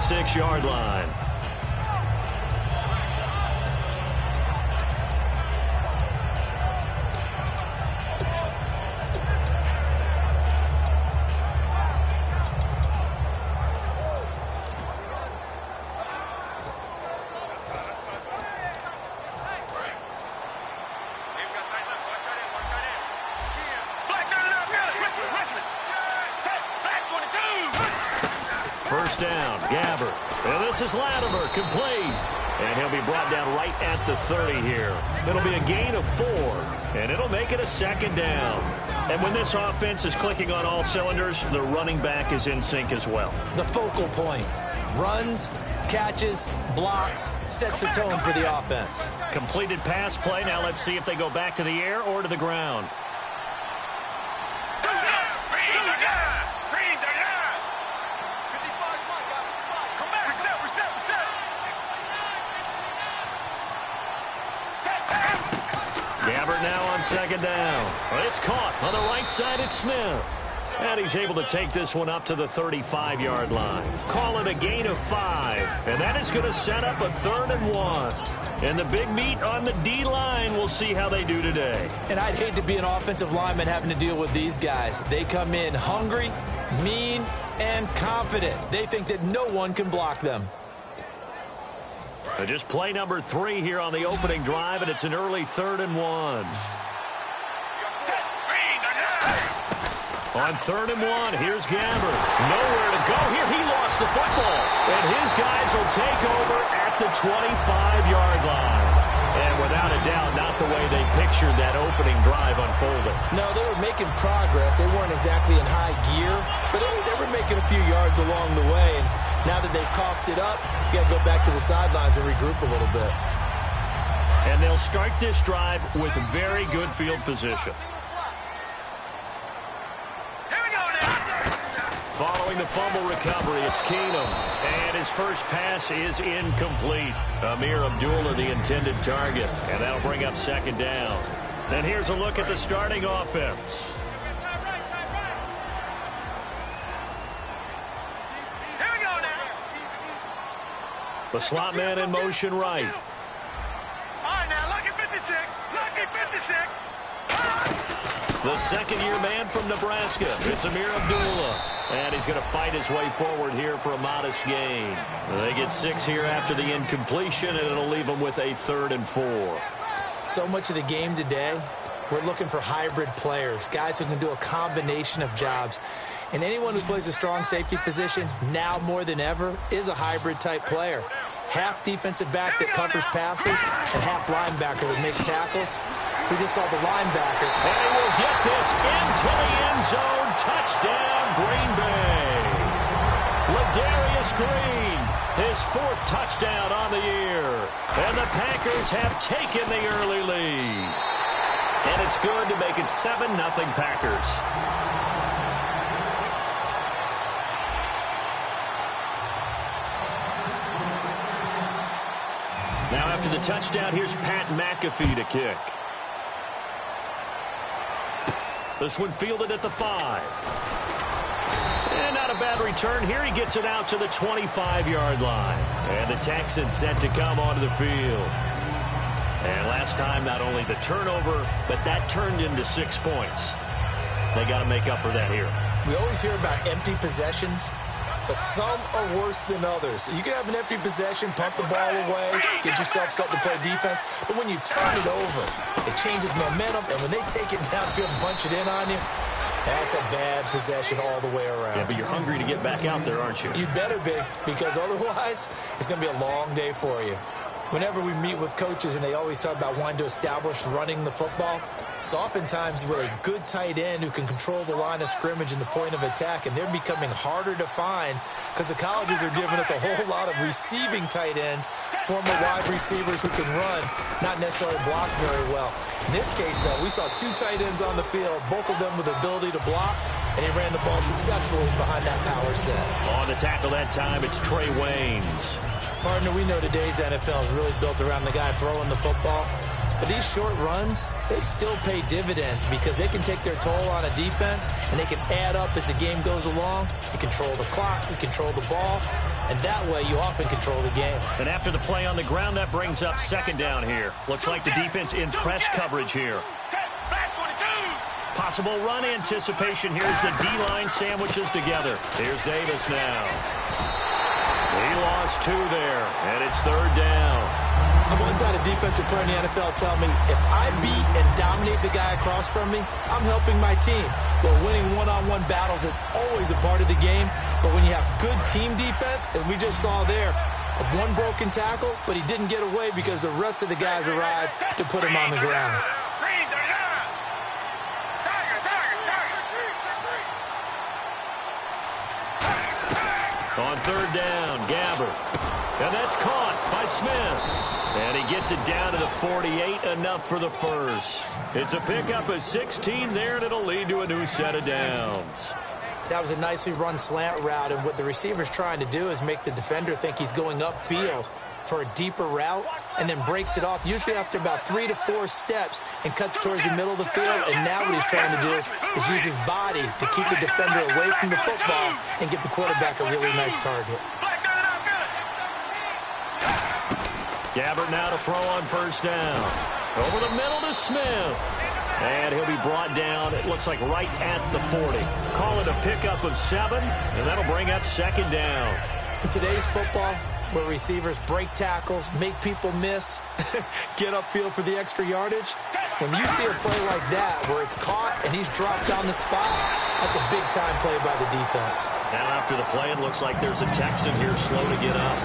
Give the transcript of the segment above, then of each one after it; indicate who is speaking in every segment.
Speaker 1: 26-yard line. First down, Gabbert. And this is Latimer, complete. And he'll be brought down right at the 30 here. It'll be a gain of 4, and it'll make it a second down. And when this offense is clicking on all cylinders, the running back is in sync as well.
Speaker 2: The focal point. Runs, catches, blocks, sets the tone for the offense.
Speaker 1: Completed pass play. Now let's see if they go back to the air or to the ground. Gabbert now on second down. It's caught on the right side. It's Smith. And he's able to take this one up to the 35-yard line. Call it a gain of 5. And that is going to set up a 3rd and 1. And the big meat on the D-line, we'll see how they do today.
Speaker 2: And I'd hate to be an offensive lineman having to deal with these guys. They come in hungry, mean, and confident. They think that no one can block them.
Speaker 1: Just play number 3 here on the opening drive, and it's an early 3rd and 1. On 3rd and 1, here's Gabbert. Nowhere to go here. He lost the football. And his guys will take over at the 25-yard line. And without a doubt, not the way they pictured that opening drive unfolding.
Speaker 2: No, they were making progress. They weren't exactly in high gear, but they were making a few yards along the way. And now that they've coughed it up, you got to go back to the sidelines and regroup a little bit.
Speaker 1: And they'll start this drive with very good field position. Following the fumble recovery, it's Keenum. And his first pass is incomplete. Amir Abdullah, the intended target. And that'll bring up second down. And here's a look at the starting offense. The slot man in motion right.
Speaker 3: All right, now, look at 56. Look at 56.
Speaker 1: The second-year man from Nebraska. It's Amir Abdullah. And he's going to fight his way forward here for a modest gain. They get 6 here after the incompletion, and it'll leave them with a 3rd and 4.
Speaker 2: So much of the game today, we're looking for hybrid players, guys who can do a combination of jobs. And anyone who plays a strong safety position, now more than ever, is a hybrid-type player. Half defensive back that covers passes and half linebacker that makes tackles. We just saw the linebacker.
Speaker 1: And he will get this into the end zone. Touchdown, Green Bay. Ladarius Green, his 4th touchdown on the year. And the Packers have taken the early lead. And it's good to make it 7-0 Packers. Now after the touchdown, here's Pat McAfee to kick. This one fielded at the 5. And not a bad return here. He gets it out to the 25-yard line. And the Texans set to come onto the field. And last time, not only the turnover, but that turned into 6 points. They got to make up for that here.
Speaker 2: We always hear about empty possessions, but some are worse than others. You can have an empty possession, pump the ball away, get yourself set to play defense, but when you turn it over, it changes momentum, and when they take it downfield and punch it in on you, that's a bad possession all the way around.
Speaker 1: Yeah, but you're hungry to get back out there, aren't you?
Speaker 2: You better be, because otherwise, it's going to be a long day for you. Whenever we meet with coaches and they always talk about wanting to establish running the football, it's oftentimes with a good tight end who can control the line of scrimmage and the point of attack, and they're becoming harder to find because the colleges are giving us a whole lot of receiving tight ends, former wide receivers who can run, not necessarily block very well. In this case, though, we saw 2 tight ends on the field, both of them with the ability to block, and he ran the ball successfully behind that power set.
Speaker 1: On the tackle that time, it's Trey Waynes.
Speaker 2: Partner, we know today's NFL is really built around the guy throwing the football. But these short runs, they still pay dividends because they can take their toll on a defense, and they can add up as the game goes along. You control the clock, you control the ball, and that way you often control the game.
Speaker 1: And after the play on the ground, that brings up second down here. Looks like the defense in press coverage here. Possible run anticipation here as the D-line sandwiches together. Here's Davis now. He lost 2 there, and it's third down.
Speaker 2: I once had a defensive player in the NFL tell me, if I beat and dominate the guy across from me, I'm helping my team. Well, winning one-on-one battles is always a part of the game, but when you have good team defense, as we just saw there, one broken tackle, but he didn't get away because the rest of the guys arrived to put him on the ground.
Speaker 1: On third down, Gabbert. And that's caught by Smith. And he gets it down to the 48, enough for the first. It's a pickup of 16 there, and it'll lead to a new set of downs.
Speaker 2: That was a nicely run slant route, and what the receiver's trying to do is make the defender think he's going upfield for a deeper route, and then breaks it off, usually after about 3 to 4 steps, and cuts towards the middle of the field. And now what he's trying to do is use his body to keep the defender away from the football and give the quarterback a really nice target.
Speaker 1: Gabbert now to throw on first down. Over the middle to Smith. And he'll be brought down, it looks like right at the 40. Call it a pickup of 7, and that'll bring up second down.
Speaker 2: In today's football, where receivers break tackles, make people miss, get upfield for the extra yardage, when you see a play like that where it's caught and he's dropped on the spot, that's a big-time play by the defense.
Speaker 1: Now after the play, it looks like there's a Texan here slow to get up.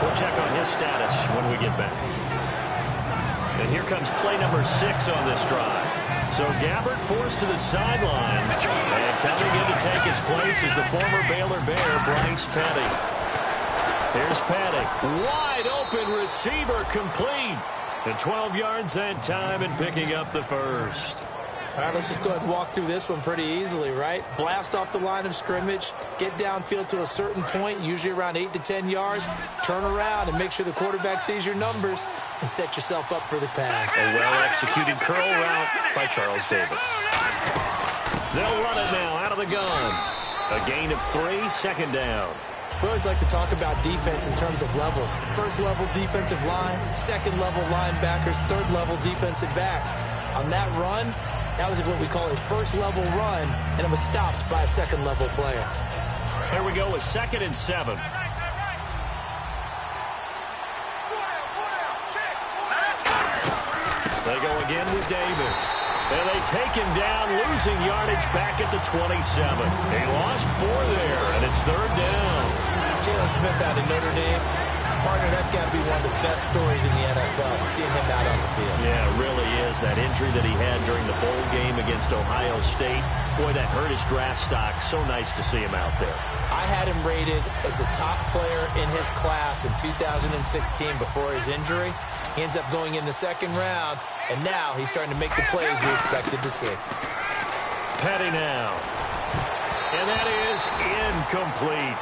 Speaker 1: We'll check on his status when we get back. And here comes play number 6 on this drive. So Gabbert forced to the sidelines. And coming in to take his place is the former Baylor Bear, Bryce Petty. Here's Petty. Wide open receiver, complete. And 12 yards that time, and picking up the first.
Speaker 2: All right, let's just go ahead and walk through this one pretty easily, right? Blast off the line of scrimmage, get downfield to a certain point, usually around 8 to 10 yards, turn around and make sure the quarterback sees your numbers and set yourself up for the pass.
Speaker 1: A well-executed curl route by Charles Davis. They'll run it now out of the gun. A gain of 3, second down.
Speaker 2: We always like to talk about defense in terms of levels. First level defensive line, second level linebackers, third level defensive backs. On that run, that was what we call a first level run, and it was stopped by a second level player.
Speaker 1: Here we go with 2nd and 7. They go again with Davis. And they take him down, losing yardage back at the 27. He lost 4 there, and it's third down.
Speaker 2: Jalen Smith out of Notre Dame. Partner, that's got to be one of the best stories in the NFL, seeing him out on the field.
Speaker 1: Yeah, it really is. That injury that he had during the bowl game against Ohio State, boy, that hurt his draft stock. So nice to see him out there.
Speaker 2: I had him rated as the top player in his class in 2016 before his injury. He ends up going in the second round, and now he's starting to make the plays we expected to see.
Speaker 1: Petty now. And that is incomplete.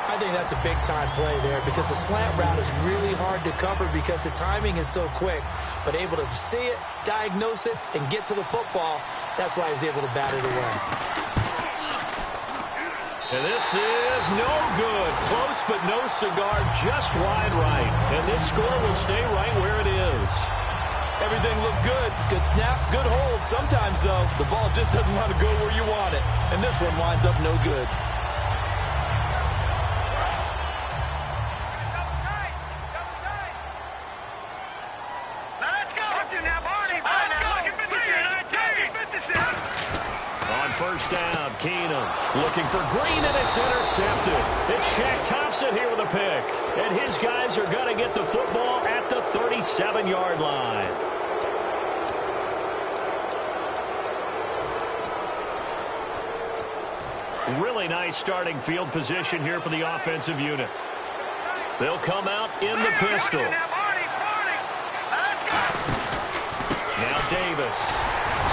Speaker 2: I think that's a big-time play there because the slant route is really hard to cover because the timing is so quick. But able to see it, diagnose it, and get to the football, that's why he was able to bat it away.
Speaker 1: And this is no good. Close but no cigar, just wide right. And this score will stay right where it is.
Speaker 2: Everything looked good. Good snap, good hold. Sometimes, though, the ball just doesn't want to go where you want it. And this one winds up no good.
Speaker 1: First down, Keenum looking for Green, and it's intercepted. It's Shaq Thompson here with a pick. And his guys are going to get the football at the 37-yard line. Really nice starting field position here for the offensive unit. They'll come out in the pistol. Now Davis.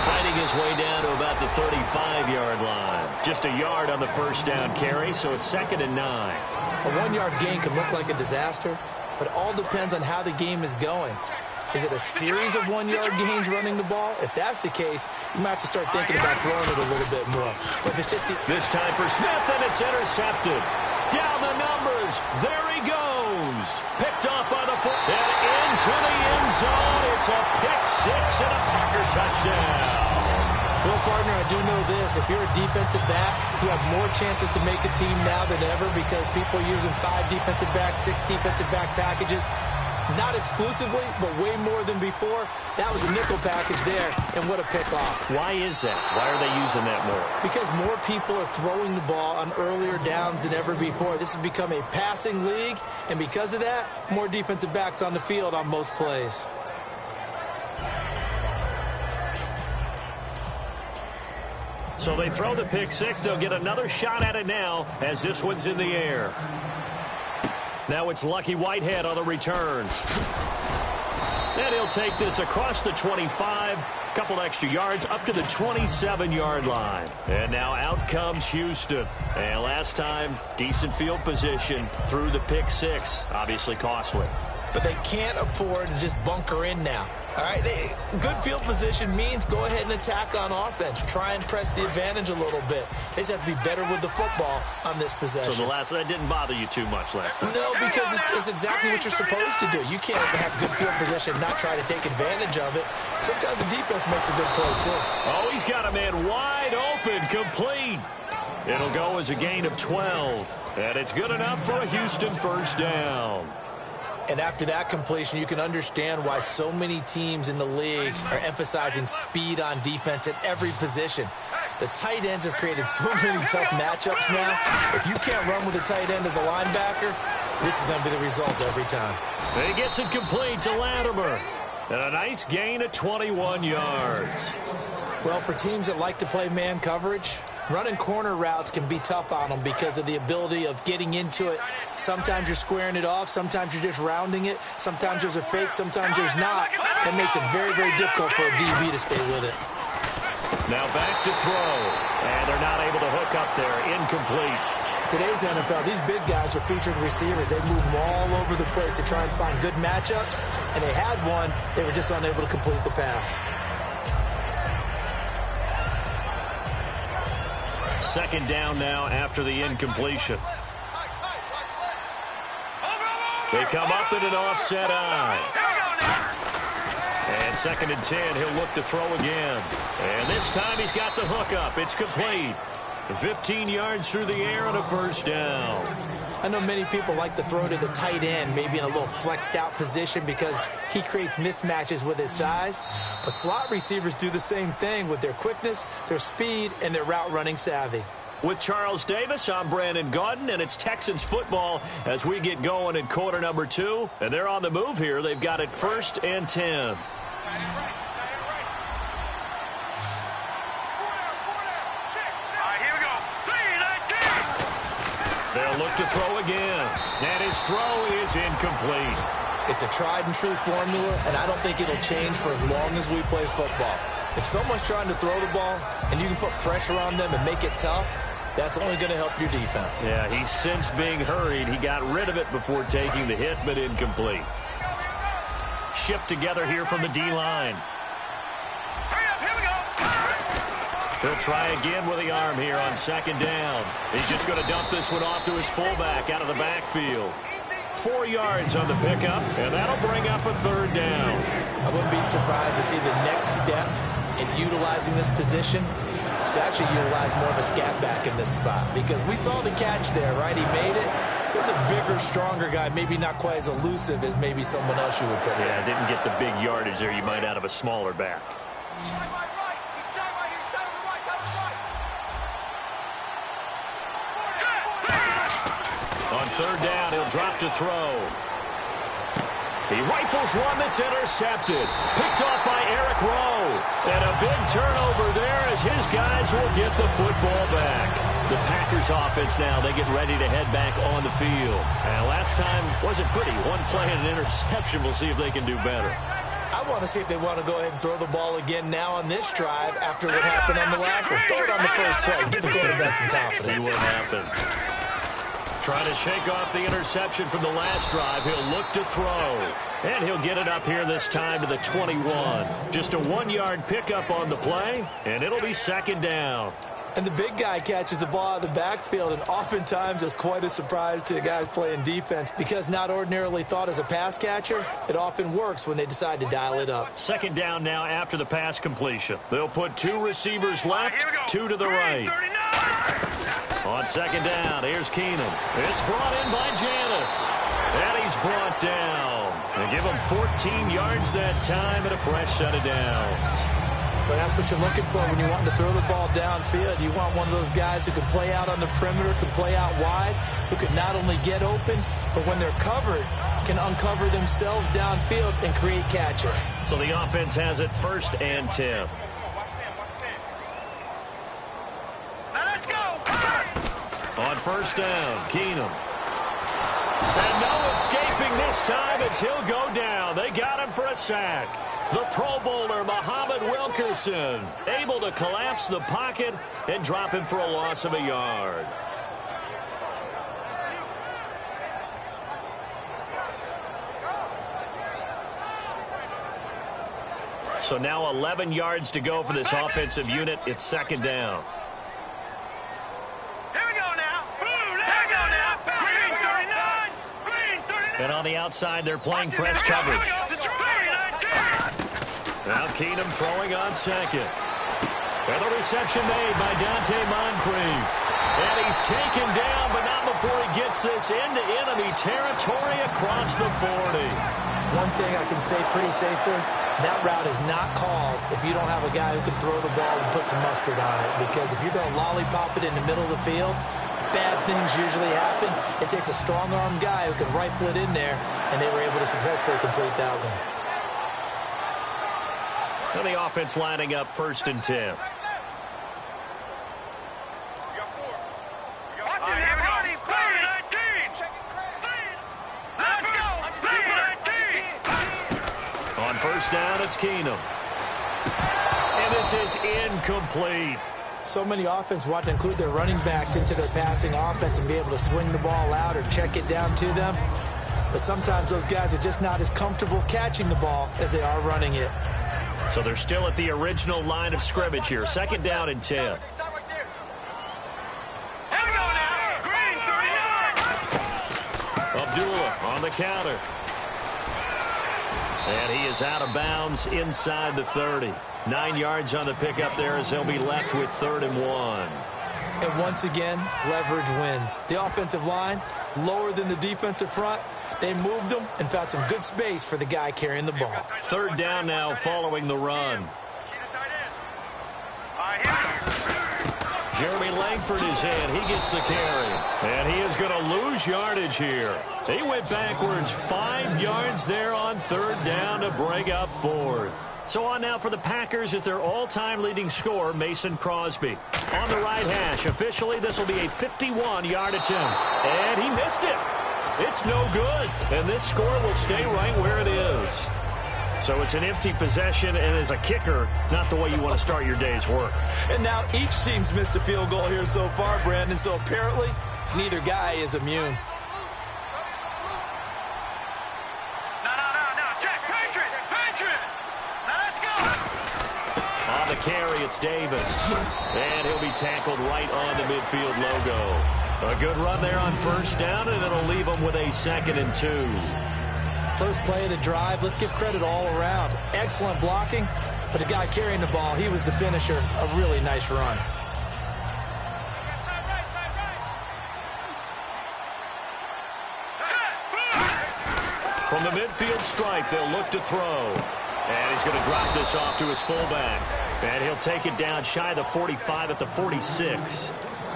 Speaker 1: Fighting his way down to about the 35-yard line. Just a yard on the first down carry, so it's 2nd and 9.
Speaker 2: A 1-yard gain could look like a disaster, but it all depends on how the game is going. Is it a series of 1-yard gains running the ball? If that's the case, you might have to start thinking about throwing it a little bit more. But if it's just
Speaker 1: this time for Smith, and it's intercepted. Down the numbers, throws. There he goes. Picked off by the foot. And into the end zone. It's a pick six and a Packer touchdown.
Speaker 2: Well, partner, I do know this. If you're a defensive back, you have more chances to make a team now than ever because people are using 5 defensive backs, 6 defensive back packages. Not exclusively, but way more than before. That was a nickel package there, and what a pickoff.
Speaker 1: Why is that? Why are they using that more?
Speaker 2: Because more people are throwing the ball on earlier downs than ever before. This has become a passing league, and because of that, more defensive backs on the field on most plays.
Speaker 1: So they throw the pick six. They'll get another shot at it now as this one's in the air. Now it's Lucky Whitehead on the return. And he'll take this across the 25. Couple extra yards up to the 27-yard line. And now out comes Houston. And last time, decent field position through the pick six. Obviously costly.
Speaker 2: But they can't afford to just bunker in now. All right, good field position means go ahead and attack on offense. Try and press the advantage a little bit. They just have to be better with the football on this possession.
Speaker 1: So that didn't bother you too much last time?
Speaker 2: No, because it's exactly what you're supposed to do. You can't have good field position, not try to take advantage of it. Sometimes the defense makes a good play, too.
Speaker 1: Oh, he's got a man wide open, complete. It'll go as a gain of 12. And it's good enough for a Houston first down.
Speaker 2: And after that completion, you can understand why so many teams in the league are emphasizing speed on defense at every position. The tight ends have created so many tough matchups now. If you can't run with a tight end as a linebacker, this is going to be the result every time.
Speaker 1: He gets it complete to Latimer. And a nice gain of 21 yards.
Speaker 2: Well, for teams that like to play man coverage, running corner routes can be tough on them because of the ability of getting into it. Sometimes you're squaring it off. Sometimes you're just rounding it. Sometimes there's a fake. Sometimes there's not. That makes it very, very difficult for a DB to stay with it.
Speaker 1: Now back to throw. And they're not able to hook up there. Incomplete.
Speaker 2: Today's NFL, these big guys are featured receivers. They move all over the place to try and find good matchups. And they had one. They were just unable to complete the pass.
Speaker 1: Second down now after the incompletion. They come up in an offset eye. And second and 10, he'll look to throw again. And this time he's got the hook up. It's complete. 15 yards through the air and a first down.
Speaker 2: I know many people like to throw to the tight end, maybe in a little flexed out position because he creates mismatches with his size. But slot receivers do the same thing with their quickness, their speed, and their route running savvy.
Speaker 1: With Charles Davis, I'm Brandon Gaudin, and it's Texans football as we get going in quarter number 2. And they're on the move here. They've got it 1st and 10. They'll look to throw again. And his throw is incomplete.
Speaker 2: It's a tried and true formula, and I don't think it'll change for as long as we play football. If someone's trying to throw the ball and you can put pressure on them and make it tough, that's only going to help your defense.
Speaker 1: Yeah, he's since being hurried. He got rid of it before taking the hit, but incomplete. Shift together here from the D-line. He'll try again with the arm here on second down. He's just going to dump this one off to his fullback out of the backfield. 4 yards on the pickup, and that'll bring up a third down.
Speaker 2: I wouldn't be surprised to see the next step in utilizing this position is to actually utilize more of a scat back in this spot, because we saw the catch there, right? He made it. There's a bigger, stronger guy, maybe not quite as elusive as maybe someone else you would put there.
Speaker 1: Yeah, didn't get the big yardage there you might out of a smaller back. On third down, he'll drop to throw. He rifles one that's intercepted. Picked off by Eric Rowe. And a big turnover there as his guys will get the football back. The Packers offense now, they get ready to head back on the field. And last time wasn't pretty. One play and an interception. We'll see if they can do better.
Speaker 2: I want to see if they want to go ahead and throw the ball again now on this drive after what happened on the last one. Throw it on the first play. Give the quarterback some confidence.
Speaker 1: See what happens. Trying to shake off the interception from the last drive. He'll look to throw. And he'll get it up here this time to the 21. Just a 1-yard pickup on the play, and it'll be second down.
Speaker 2: And the big guy catches the ball out of the backfield, and oftentimes it's quite a surprise to the guys playing defense because not ordinarily thought as a pass catcher, it often works when they decide to dial it up.
Speaker 1: Second down now after the pass completion. They'll put two receivers left, two to the right. On second down, here's Keenum. It's brought in by Janis. And he's brought down. They give him 14 yards that time and a fresh set of downs.
Speaker 2: But that's what you're looking for when you want to throw the ball downfield. You want one of those guys who can play out on the perimeter, can play out wide, who can not only get open, but when they're covered, can uncover themselves downfield and create catches.
Speaker 1: So the offense has it 1st and 10.
Speaker 3: Now let's go.
Speaker 1: On 1st down, Keenum. And no escaping this time as he'll go down. They got him for a sack. The Pro Bowler, Muhammad Wilkerson, able to collapse the pocket and drop him for a loss of a yard. So now 11 yards to go for this offensive unit. It's 2nd down.
Speaker 3: Here we go now. Here we go now. Green 39. Green 39.
Speaker 1: And on the outside, they're playing press coverage. Now Keenum throwing on 2nd. And the reception made by Dante Moncrief. And he's taken down, but not before he gets this into enemy territory across the 40.
Speaker 2: One thing I can say pretty safely, that route is not called if you don't have a guy who can throw the ball and put some mustard on it. Because if you're going to lollipop it in the middle of the field, bad things usually happen. It takes a strong-armed guy who can rifle it in there, and they were able to successfully complete that one.
Speaker 1: And the offense lining up 1st and 10. On 1st down, it's Keenum. And this is incomplete.
Speaker 2: So many offenses want to include their running backs into their passing offense and be able to swing the ball out or check it down to them. But sometimes those guys are just not as comfortable catching the ball as they are running it.
Speaker 1: So they're still at the original line of scrimmage here. 2nd down and 10.
Speaker 3: Here we go now. Green 39.
Speaker 1: Abdullah on the counter. And he is out of bounds inside the 30. 9 yards on the pickup there as they'll be left with 3rd and 1.
Speaker 2: And once again, leverage wins. The offensive line, lower than the defensive front. They moved them and found some good space for the guy carrying the ball.
Speaker 1: 3rd down now following the run. Jeremy Langford is in. He gets the carry. And he is going to lose yardage here. He went backwards 5 yards there on 3rd down to break up 4th. So on now for the Packers is their all-time leading scorer, Mason Crosby. On the right hash, officially this will be a 51-yard attempt. And he missed it. It's no good, and this score will stay right where it is. So it's an empty possession, and as a kicker, not the way you want to start your day's work.
Speaker 2: And now each team's missed a field goal here so far, Brandon, so apparently neither guy is immune.
Speaker 3: No, check, Patriot. Now let's go.
Speaker 1: On the carry, it's Davis. And he'll be tackled right on the midfield logo. A good run there on 1st down, and it'll leave them with a 2nd and 2.
Speaker 2: First play of the drive, let's give credit all around. Excellent blocking, but the guy carrying the ball, he was the finisher. A really nice run.
Speaker 1: From the midfield stripe, they'll look to throw. And he's going to drop this off to his fullback. And he'll take it down shy of the 45 at the 46.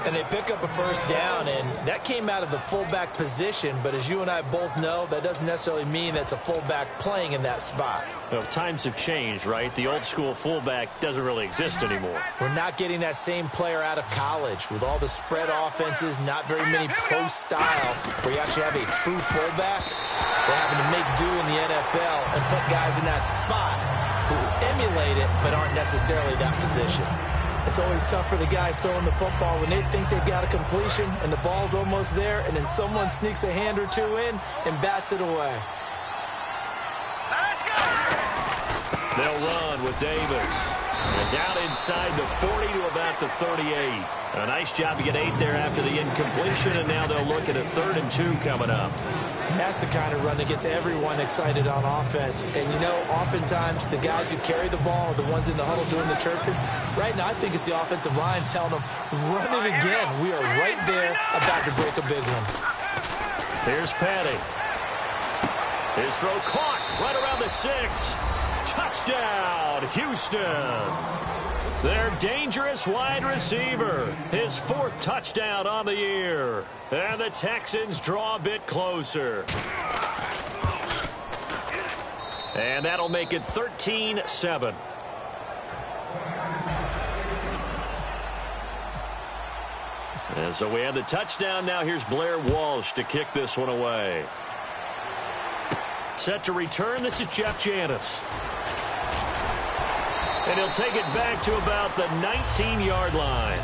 Speaker 2: And they pick up a 1st down, and that came out of the fullback position. But as you and I both know, that doesn't necessarily mean that's a fullback playing in that spot.
Speaker 1: Well, times have changed, right? The old school fullback doesn't really exist anymore.
Speaker 2: We're not getting that same player out of college with all the spread offenses, not very many pro style, where you actually have a true fullback. We're having to make do in the NFL and put guys in that spot who emulate it but aren't necessarily that position. It's always tough for the guys throwing the football when they think they've got a completion and the ball's almost there, and then someone sneaks a hand or two in and bats it away.
Speaker 1: They'll run with Davis. And down inside the 40 to about the 38. A nice job to get 8 there after the incompletion, and now they'll look at a 3rd and 2 coming up.
Speaker 2: And that's the kind of run that gets everyone excited on offense. And, you know, oftentimes the guys who carry the ball are the ones in the huddle doing the chirping. Right now, I think it's the offensive line telling them, run it again. We are right there about to break a big one.
Speaker 1: Here's Patty. His throw caught right around the 6. Touchdown, Houston. Their dangerous wide receiver. His 4th touchdown on the year. And the Texans draw a bit closer. And that'll make it 13-7. And so we have the touchdown. Now here's Blair Walsh to kick this one away. Set to return. This is Jeff Janis. And he'll take it back to about the 19-yard line.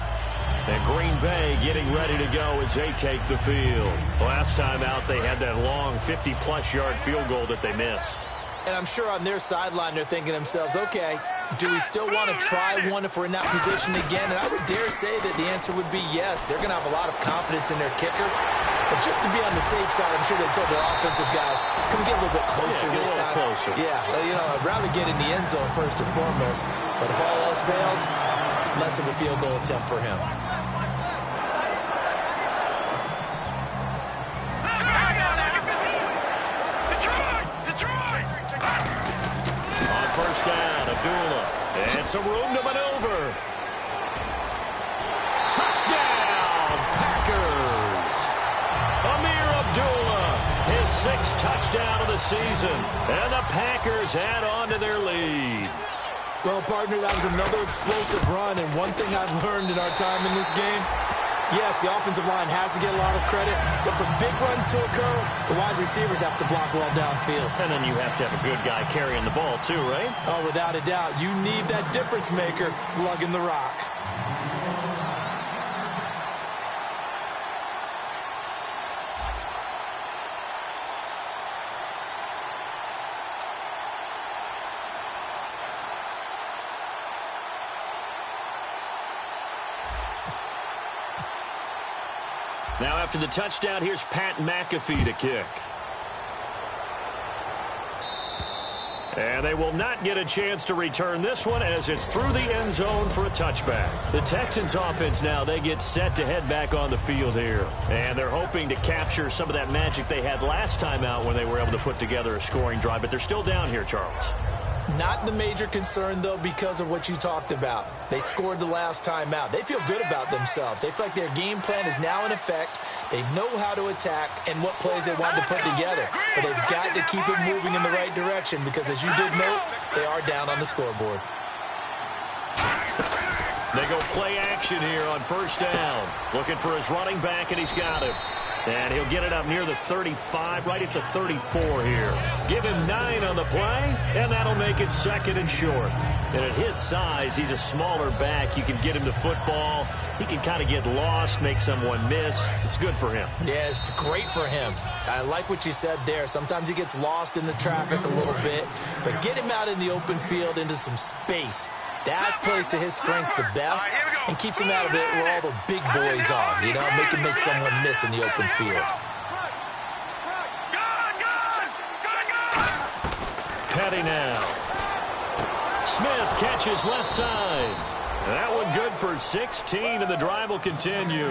Speaker 1: And Green Bay getting ready to go as they take the field. Last time out, they had that long 50-plus yard field goal that they missed.
Speaker 2: And I'm sure on their sideline, they're thinking to themselves, okay, do we still want to try one if we're in that position again? And I would dare say that the answer would be yes. They're going to have a lot of confidence in their kicker. But just to be on the safe side, I'm sure they told their offensive guys, can we get a little bit closer this time?
Speaker 1: Closer.
Speaker 2: Yeah, well, you know, I'd rather get in the end zone first and foremost. But if all else fails, less of a field goal attempt for him.
Speaker 1: On first down, Abdullah. And some room to maneuver. Touchdown, Packers. Amir Abdullah, his 6th touchdown of the season. And the Packers add on to their lead.
Speaker 2: Well, partner, that was another explosive run. And one thing I've learned in our time in this game, yes, the offensive line has to get a lot of credit, but for big runs to occur, the wide receivers have to block well downfield.
Speaker 1: And then you have to have a good guy carrying the ball too, right?
Speaker 2: Oh, without a doubt. You need that difference maker lugging the rock.
Speaker 1: Now after the touchdown, here's Pat McAfee to kick. And they will not get a chance to return this one as it's through the end zone for a touchback. The Texans offense now, they get set to head back on the field here. And they're hoping to capture some of that magic they had last time out when they were able to put together a scoring drive. But they're still down here, Charles.
Speaker 2: Not the major concern, though, because of what you talked about. They scored the last time out. They feel good about themselves. They feel like their game plan is now in effect. They know how to attack and what plays they want to put together. But they've got to keep it moving in the right direction because, as you did note, they are down on the scoreboard.
Speaker 1: They go play action here on first down. Looking for his running back, and he's got him. And he'll get it up near the 35, right at the 34 here. Give him 9 on the play, and that'll make it 2nd and short. And at his size, he's a smaller back. You can get him the football. He can kind of get lost, make someone miss. It's good for him.
Speaker 2: Yeah, it's great for him. I like what you said there. Sometimes he gets lost in the traffic a little bit, but get him out in the open field into some space. That plays to his strengths the best and keeps him out of it where all the big boys are, you know, make someone miss in the open field.
Speaker 1: Petty now. Smith catches left side. That one good for 16, and the drive will continue.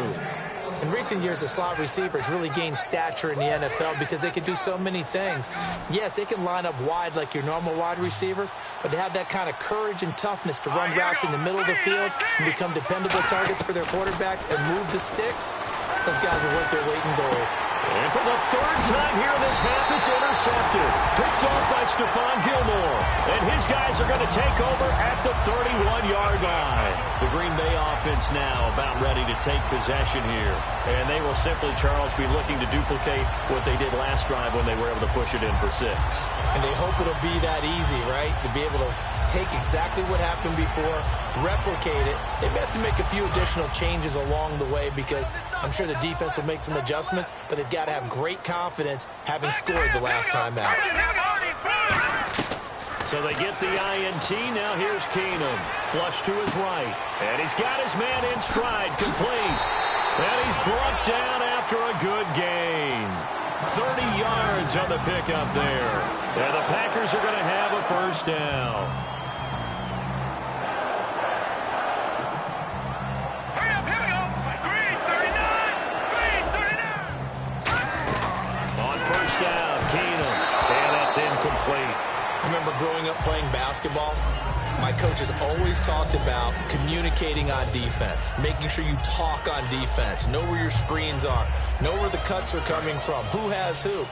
Speaker 2: In recent years, the slot receivers really gained stature in the NFL because they can do so many things. Yes, they can line up wide like your normal wide receiver, but to have that kind of courage and toughness to run routes in the middle of the field and become dependable targets for their quarterbacks and move the sticks, those guys are worth their weight in gold.
Speaker 1: And for the 3rd time here in this half, it's intercepted. Picked off by Stephon Gilmore. And his guys are going to take over at the 31-yard line. The Green Bay offense now about ready to take possession here. And they will simply, Charles, be looking to duplicate what they did last drive when they were able to push it in for 6.
Speaker 2: And they hope it'll be that easy, right? To be able to take exactly what happened before, replicate it. They may have to make a few additional changes along the way because I'm sure the defense will make some adjustments, but they've got to have great confidence having scored the last time out.
Speaker 1: So they get the INT. Now here's Keenum. Flush to his right. And he's got his man in stride. Complete. And he's brought down after a good gain. 30 yards on the pickup there. And the Packers are going to have a first down.
Speaker 3: Here we go. Green 39. Green 39.
Speaker 1: On first down, Keenum. And that's incomplete.
Speaker 2: I remember growing up playing basketball. My coaches always talked about communicating on defense, making sure you talk on defense, know where your screens are, know where the cuts are coming from, who has who.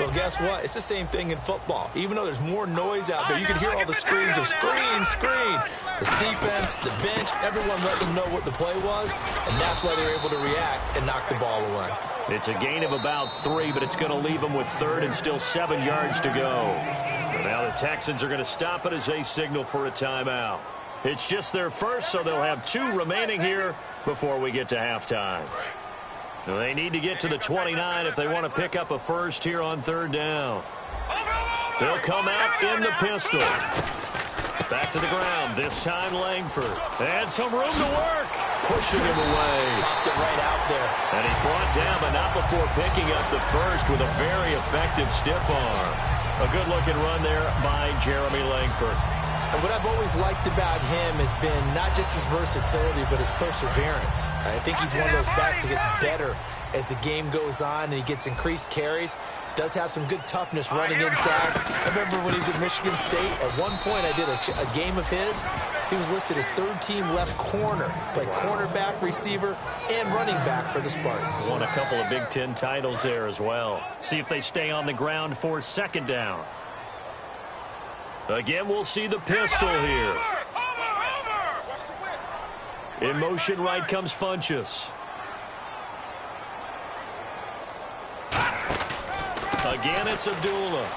Speaker 2: Well, guess what? It's the same thing in football. Even though there's more noise out there, you can hear all the screams of screen, screen. The defense, the bench, everyone let them know what the play was, and that's why they're able to react and knock the ball away.
Speaker 1: It's a gain of about 3, but it's going to leave them with third and still 7 yards to go. And now the Texans are going to stop it as they signal for a timeout. It's just their first, so they'll have 2 remaining here before we get to halftime. Now they need to get to the 29 if they want to pick up a first here on third down. They'll come out in the pistol. Back to the ground, this time Langford. And some room to work. Pushing him away.
Speaker 2: Popped it right out there.
Speaker 1: And he's brought down, but not before picking up the first with a very effective stiff arm. A good-looking run there by Jeremy Langford.
Speaker 2: And what I've always liked about him has been not just his versatility, but his perseverance. I think he's one of those backs that gets better as the game goes on and he gets increased carries. Does have some good toughness running inside. I remember when he was at Michigan State, at one point I did a game of his. He was listed as third-team left corner, played cornerback, receiver, and running back for the Spartans.
Speaker 1: Won a couple of Big Ten titles there as well. See if they stay on the ground for second down. Again, we'll see the pistol here. In motion right comes Funchess. Again, it's Abdullah.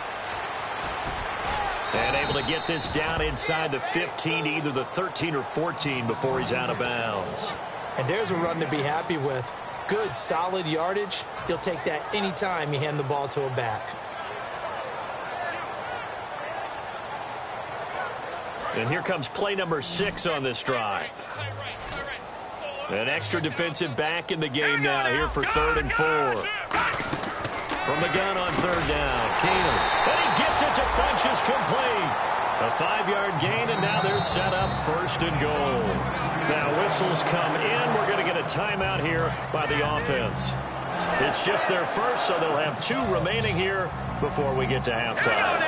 Speaker 1: And able to get this down inside the 15, either the 13 or 14 before he's out of bounds.
Speaker 2: And there's a run to be happy with. Good, solid yardage. He'll take that anytime you hand the ball to a back.
Speaker 1: And here comes play number 6 on this drive. An extra defensive back in the game now here for 3rd and 4. From the gun on 3rd down, Keenum. And he gets it to Funchess, complete. A 5-yard gain, and now they're set up 1st and goal. Now whistles come in. We're going to get a timeout here by the offense. It's just their first, so they'll have 2 remaining here before we get to halftime.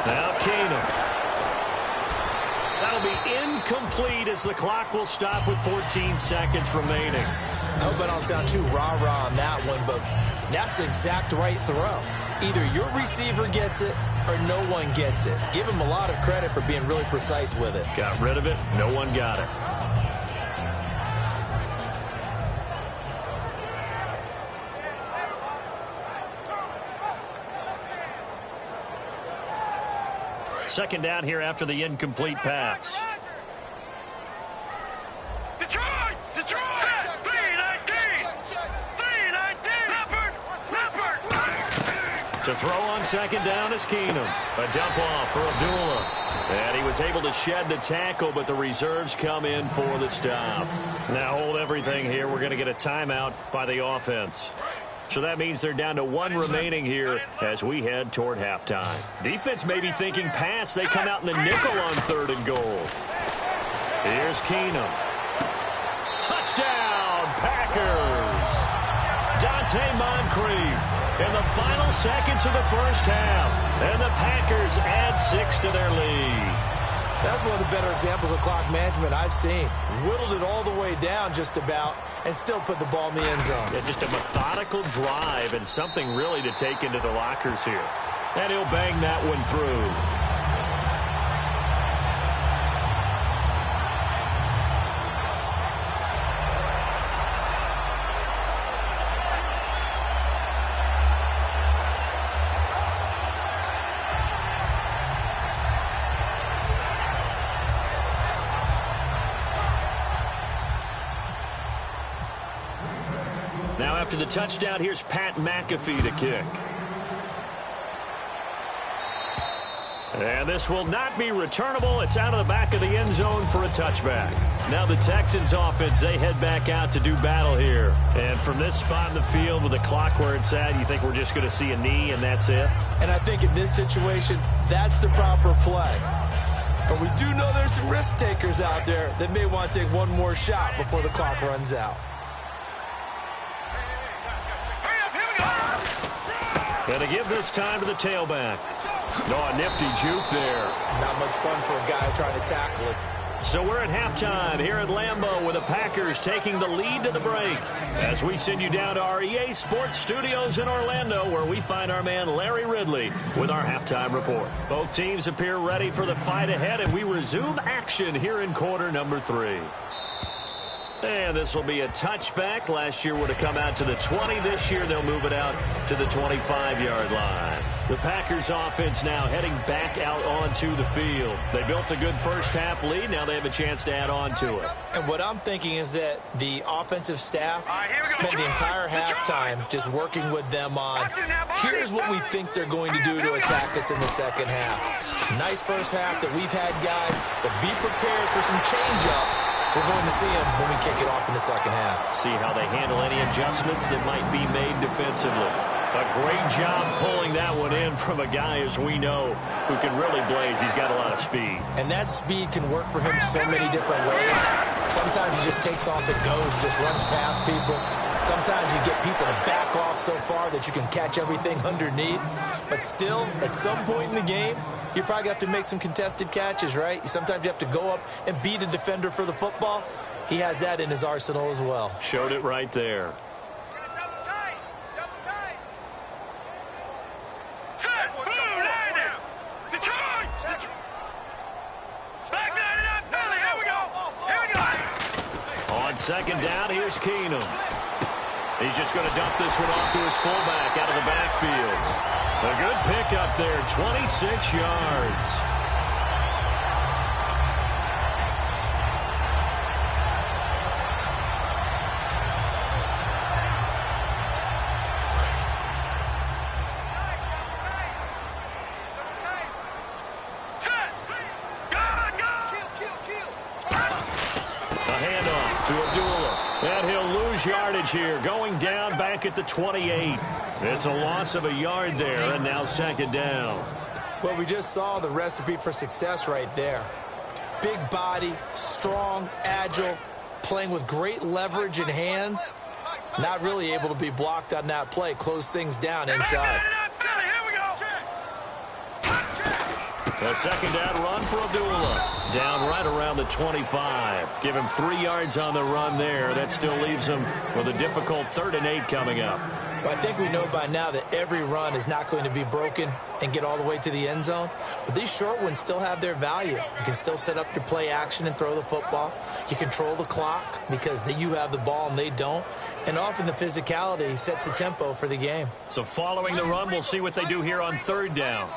Speaker 1: Now Keenum. That'll be incomplete as the clock will stop with 14 seconds remaining.
Speaker 2: I hope I don't sound too rah-rah on that one, but that's the exact right throw. Either your receiver gets it or no one gets it. Give him a lot of credit for being really precise with it.
Speaker 1: Got rid of it. No one got it. Second down here after the incomplete pass.
Speaker 3: Detroit! Detroit! 319! 319! Leopard!
Speaker 1: To throw on second down is Keenum. A dump off for Abdullah. And he was able to shed the tackle, but the reserves come in for the stop. Now hold everything here. We're going to get a timeout by the offense. So that means they're down to 1 remaining here as we head toward halftime. Defense may be thinking pass. They come out in the nickel on 3rd and goal. Here's Keenum. Touchdown, Packers. Dante Moncrief in the final seconds of the first half. And the Packers add 6 to their lead.
Speaker 2: That's one of the better examples of clock management I've seen. Whittled it all the way down just about and still put the ball in the end zone.
Speaker 1: Yeah, just a methodical drive and something really to take into the lockers here. And he'll bang that one through. Now after the touchdown, here's Pat McAfee to kick. And this will not be returnable. It's out of the back of the end zone for a touchback. Now the Texans offense, they head back out to do battle here. And from this spot in the field with the clock where it's at, you think we're just going to see a knee and that's it?
Speaker 2: And I think in this situation, that's the proper play. But we do know there's some risk takers out there that may want to take one more shot before the clock runs out.
Speaker 1: And to give this time to the tailback. No, a nifty juke there.
Speaker 2: Not much fun for a guy trying to tackle it.
Speaker 1: So we're at halftime here at Lambeau with the Packers taking the lead to the break. As we send you down to our EA Sports Studios in Orlando where we find our man Larry Ridley with our halftime report. Both teams appear ready for the fight ahead, and we resume action here in quarter number 3. And this will be a touchback. Last year would have come out to the 20. This year they'll move it out to the 25-yard line. The Packers offense now heading back out onto the field. They built a good first-half lead. Now they have a chance to add on to it.
Speaker 2: And what I'm thinking is that the offensive staff spent the entire halftime just working with them on, here's what we think they're going to do to attack us in the second half. Nice first half that we've had, guys, but be prepared for some change-ups. We're going to see them when we kick it off in the second half.
Speaker 1: See how they handle any adjustments that might be made defensively. A great job pulling that one in from a guy, as we know, who can really blaze. He's got a lot of speed.
Speaker 2: And that speed can work for him so many different ways. Sometimes he just takes off and goes, just runs past people. Sometimes you get people to back off so far that you can catch everything underneath. But still, at some point in the game, you probably have to make some contested catches, right? Sometimes you have to go up and beat a defender for the football. He has that in his arsenal as well.
Speaker 1: Showed it right there. On second down, here's Keenum. He's just going to dump this one off to his fullback out of the backfield. A good pickup there, 26 yards. Yardage here, going down back at the 28. It's a loss of a yard there, and now second down.
Speaker 2: Well, we just saw the recipe for success right there. Big body, strong, agile, playing with great leverage in hands. Not really able to be blocked on that play. Close things down inside.
Speaker 1: A second down run for Abdullah. Down right around the 25. Give him 3 yards on the run there. That still leaves him with a difficult 3rd and 8 coming up.
Speaker 2: Well, I think we know by now that every run is not going to be broken and get all the way to the end zone. But these short ones still have their value. You can still set up your play action and throw the football. You control the clock because you have the ball and they don't. And often the physicality sets the tempo for the game.
Speaker 1: So following the run, we'll see what they do here on 3rd down.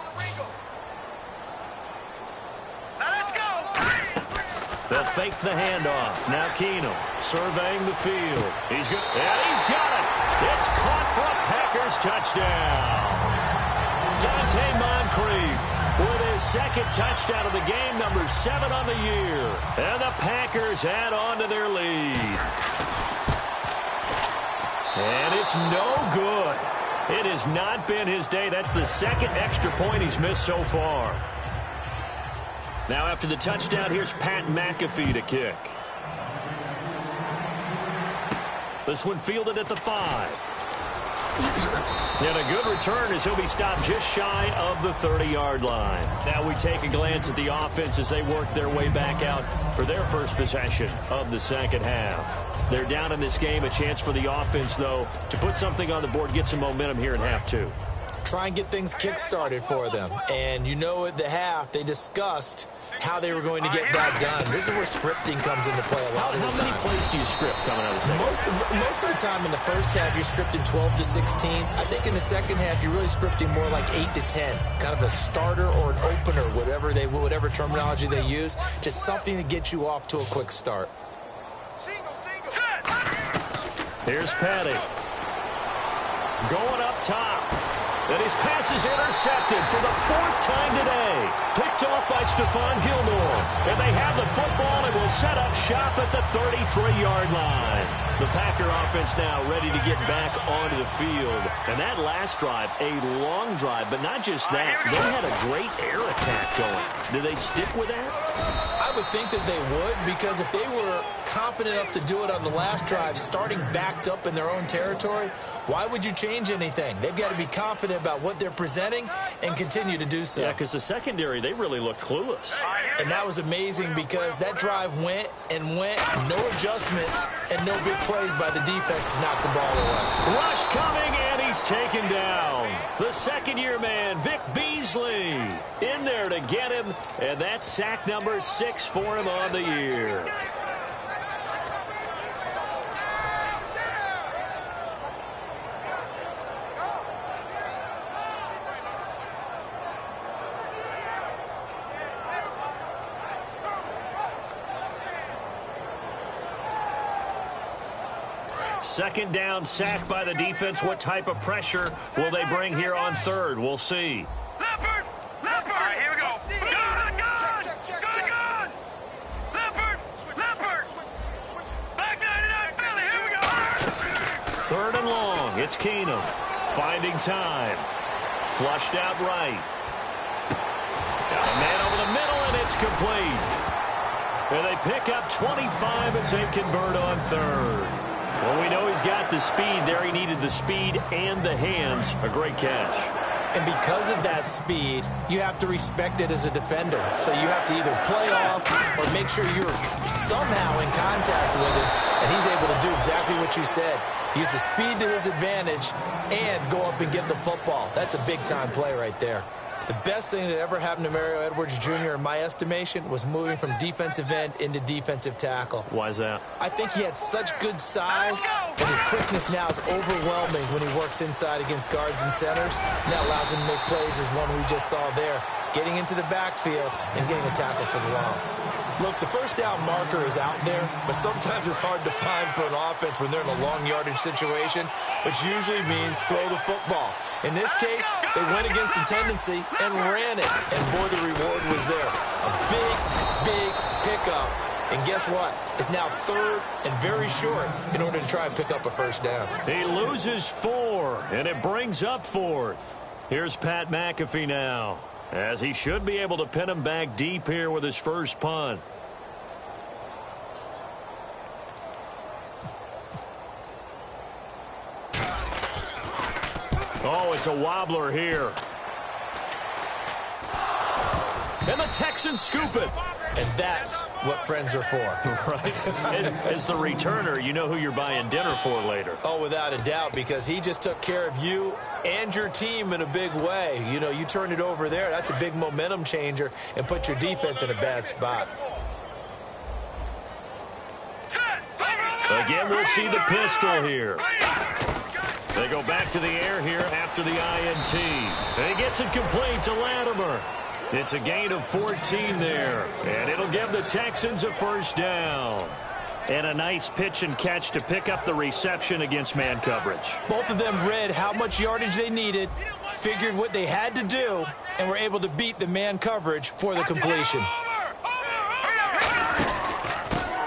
Speaker 1: They'll fake the handoff. Now Keenum surveying the field. He's good. And he's got it. It's caught for a Packers touchdown. Dante Moncrief with his 2nd touchdown of the game, number 7 on the year. And the Packers add on to their lead. And it's no good. It has not been his day. That's the 2nd extra point he's missed so far. Now after the touchdown, here's Pat McAfee to kick. This one fielded at the 5. And a good return as he'll be stopped just shy of the 30-yard line. Now we take a glance at the offense as they work their way back out for their first possession of the second half. They're down in this game. A chance for the offense, though, to put something on the board, get some momentum here in half 2.
Speaker 2: Try and get things kick-started for them. And you know at the half, they discussed how they were going to get that done. This is where scripting comes into play a lot of the time.
Speaker 1: How many plays do you script coming out of the second?
Speaker 2: Most of the time in the first half, you're scripting 12 to 16. I think in the second half, you're really scripting more like 8 to 10. Kind of a starter or an opener, whatever terminology they use. Just something to get you off to a quick start.
Speaker 1: Here's Petty. Going up top. And his pass is intercepted for the 4th time today. Picked off by Stephon Gilmore. And they have the football and will set up shop at the 33-yard line. The Packer offense now ready to get back onto the field. And that last drive, a long drive, but not just that. They had a great air attack going. Do they stick with that?
Speaker 2: I would think that they would, because if they were competent enough to do it on the last drive, starting backed up in their own territory, why would you change anything? They've got to be confident about what they're presenting and continue to do so.
Speaker 1: Yeah, because the secondary, they really looked clueless.
Speaker 2: And that was amazing because that drive went and went, no adjustments, and no big plays by the defense to knock the ball away.
Speaker 1: Rush coming, and he's taken down. The second-year man, Vic Beasley, in there to get him, and that's sack number 6 for him on the year. Second down, sack by the defense. What type of pressure will they bring here on third? We'll see.
Speaker 3: Leopard! Leopard! All right, here we go. Gun! Gun! Leopard! Leopard! Back 99 Philly, here we go.
Speaker 1: Third and long. It's Keenum. Finding time. Flushed out right. Got a man over the middle, and it's complete. And they pick up 25 as they convert on third. Well, we know he's got the speed there. He needed the speed and the hands. A great catch.
Speaker 2: And because of that speed, you have to respect it as a defender. So you have to either play off or make sure you're somehow in contact with him. And he's able to do exactly what you said. Use the speed to his advantage and go up and get the football. That's a big-time play right there. The best thing that ever happened to Mario Edwards Jr., in my estimation, was moving from defensive end into defensive tackle.
Speaker 1: Why is that?
Speaker 2: I think he had such good size, and his quickness now is overwhelming when he works inside against guards and centers. And that allows him to make plays as one we just saw there, getting into the backfield and getting a tackle for the loss. Look, the first down marker is out there, but sometimes it's hard to find for an offense when they're in a long yardage situation, which usually means throw the football. In this case, they went against the tendency and ran it, and boy, the reward was there. A big, big pickup, and guess what? It's now third and very short in order to try and pick up a first down.
Speaker 1: He loses 4, and it brings up 4th. Here's Pat McAfee now, as he should be able to pin him back deep here with his first punt. Oh, it's a wobbler here. And the Texans scoop it.
Speaker 2: And that's what friends are for.
Speaker 1: Right. As the returner, you know who you're buying dinner for later.
Speaker 2: Oh, without a doubt, because he just took care of you and your team in a big way. You know, you turn it over there, that's a big momentum changer and put your defense in a bad spot.
Speaker 1: Again, we'll see the pistol here. They go back to the air here after the INT. And he gets it complete to Latimer. It's a gain of 14 there. And it'll give the Texans a first down. And a nice pitch and catch to pick up the reception against man coverage.
Speaker 2: Both of them read how much yardage they needed, figured what they had to do, and were able to beat the man coverage for the completion.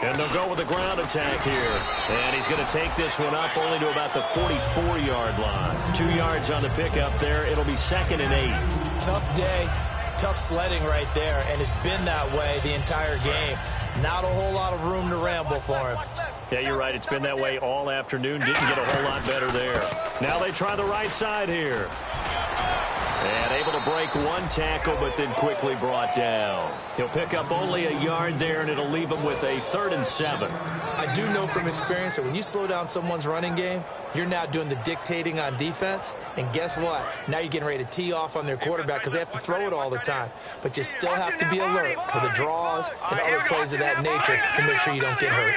Speaker 1: And they'll go with a ground attack here. And he's going to take this one up only to about the 44-yard line. 2 yards on the pickup there. It'll be 2nd and 8.
Speaker 2: Tough day, tough sledding right there, and it's been that way the entire game. Not a whole lot of room to ramble for him.
Speaker 1: Yeah, you're right. It's been that way all afternoon. Didn't get a whole lot better there. Now they try the right side here. And able to break one tackle, but then quickly brought down. He'll pick up only a yard there, and it'll leave him with a 3rd and 7.
Speaker 2: I do know from experience that when you slow down someone's running game, you're now doing the dictating on defense. And guess what? Now you're getting ready to tee off on their quarterback because they have to throw it all the time. But you still have to be alert for the draws and other plays of that nature to make sure you don't get hurt.